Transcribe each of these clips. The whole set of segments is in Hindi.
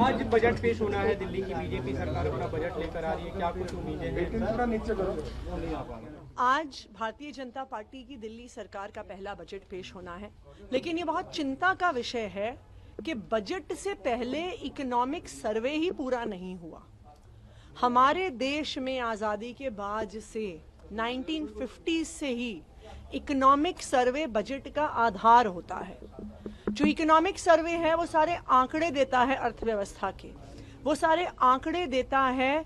आज बजट पेश होना है, दिल्ली की बीजेपी सरकार अपना बजट लेकर आ रही है, क्या कुछ उम्मीदें हैं? आज भारतीय जनता पार्टी की दिल्ली सरकार का पहला बजट पेश होना है, लेकिन ये बहुत चिंता का विषय है कि बजट से पहले इकोनॉमिक सर्वे ही पूरा नहीं हुआ। हमारे देश में आज़ादी के बाद से 1950 से ही इकोनॉमिक सर्वे बजट का आधार होता है। जो इकोनॉमिक सर्वे है वो सारे आंकड़े देता है अर्थव्यवस्था के, वो सारे आंकड़े देता है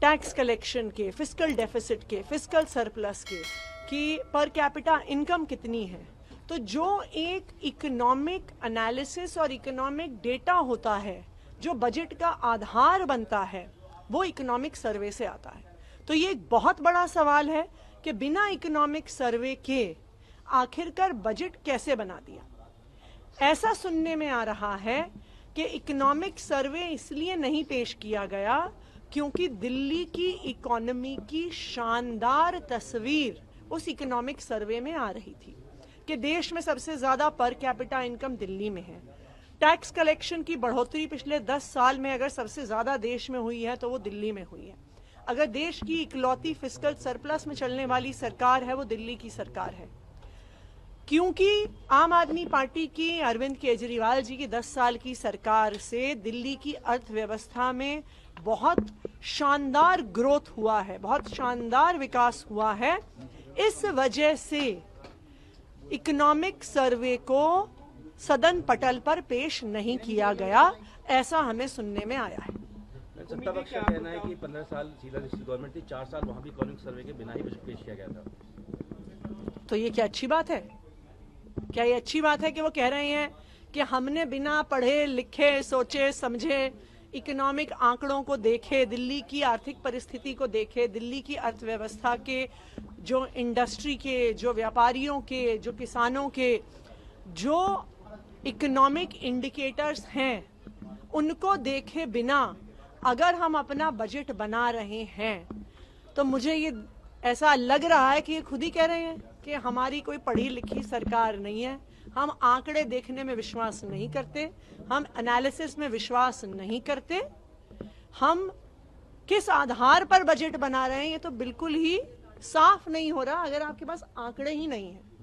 टैक्स कलेक्शन के, फिस्कल डेफिसिट के, फिस्कल सरप्लस के, कि पर कैपिटा इनकम कितनी है। तो जो एक इकोनॉमिक एनालिसिस और इकोनॉमिक डेटा होता है जो बजट का आधार बनता है, वो इकोनॉमिक सर्वे से आता है। तो ये एक बहुत बड़ा सवाल है कि बिना इकोनॉमिक सर्वे के आखिरकार बजट कैसे बना दिया। ऐसा सुनने में आ रहा है कि इकोनॉमिक सर्वे इसलिए नहीं पेश किया गया क्योंकि दिल्ली की इकोनॉमी की शानदार तस्वीर उस इकोनॉमिक सर्वे में आ रही थी कि देश में सबसे ज्यादा पर कैपिटा इनकम दिल्ली में है। टैक्स कलेक्शन की बढ़ोतरी पिछले 10 साल में अगर सबसे ज्यादा देश में हुई है तो वो दिल्ली में हुई है। अगर देश की इकलौती फिस्कल सरप्लस में चलने वाली सरकार है वो दिल्ली की सरकार है, क्योंकि आम आदमी पार्टी की अरविंद केजरीवाल जी की 10 साल की सरकार से दिल्ली की अर्थव्यवस्था में बहुत शानदार ग्रोथ हुआ है, बहुत शानदार विकास हुआ है। इस वजह से इकोनॉमिक सर्वे को सदन पटल पर पेश नहीं किया गया, ऐसा हमें सुनने में आया है। सत्ता पक्ष का कहना है कि 15 साल शीला दीक्षित गवर्नमेंट थी, 4 साल वहां भी इकोनॉमिक सर्वे के बिना ही बजट पेश किया गया था। तो ये क्या अच्छी बात है? क्या ये अच्छी बात है कि वो कह रहे हैं कि हमने बिना पढ़े लिखे सोचे समझे इकोनॉमिक आंकड़ों को देखे, दिल्ली की आर्थिक परिस्थिति को देखे, दिल्ली की अर्थव्यवस्था के, जो इंडस्ट्री के, जो व्यापारियों के, जो किसानों के, जो इकोनॉमिक इंडिकेटर्स हैं, उनको देखे बिना अगर हम अपना बजट बना रहे हैं तो मुझे ये ऐसा लग रहा है कि ये खुद ही कह रहे हैं कि हमारी कोई पढ़ी लिखी सरकार नहीं है, हम आंकड़े देखने में विश्वास नहीं करते, हम एनालिसिस में विश्वास नहीं करते, हम किस आधार पर बजट बना रहे हैं ये तो बिल्कुल ही साफ नहीं हो रहा अगर आपके पास आंकड़े ही नहीं है।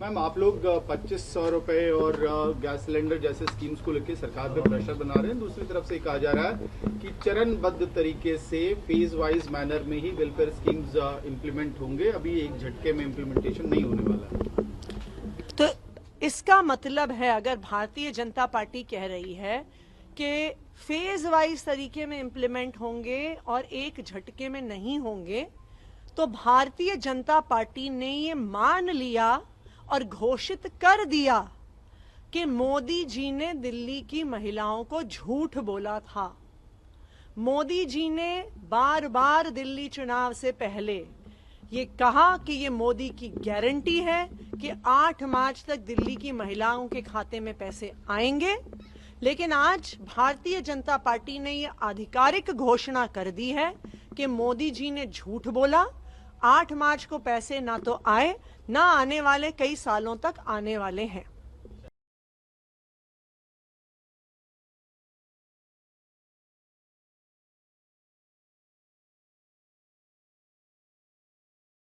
मैम, आप लोग 2500 रुपए और गैस सिलेंडर जैसे स्कीम्स को लेकर सरकार पे प्रेशर बना रहे हैं। दूसरी तरफ से कहा जा रहा है कि चरणबद्ध तरीके से फेज वाइज मैनर में ही वेलफेयर स्कीम्स इम्प्लीमेंट होंगे, अभी एक झटके में इम्प्लीमेंटेशन नहीं होने वाला है। तो इसका मतलब है अगर भारतीय जनता पार्टी कह रही है कि फेज वाइज तरीके में इम्प्लीमेंट होंगे और एक झटके में नहीं होंगे, तो भारतीय जनता पार्टी ने ये मान लिया और घोषित कर दिया कि मोदी जी ने दिल्ली की महिलाओं को झूठ बोला था। मोदी जी ने बार बार दिल्ली चुनाव से पहले ये कहा कि ये मोदी की गारंटी है कि 8 मार्च तक दिल्ली की महिलाओं के खाते में पैसे आएंगे, लेकिन आज भारतीय जनता पार्टी ने ये आधिकारिक घोषणा कर दी है कि मोदी जी ने झूठ बोला। 8 मार्च को पैसे ना तो आए, ना आने वाले कई सालों तक आने वाले हैं।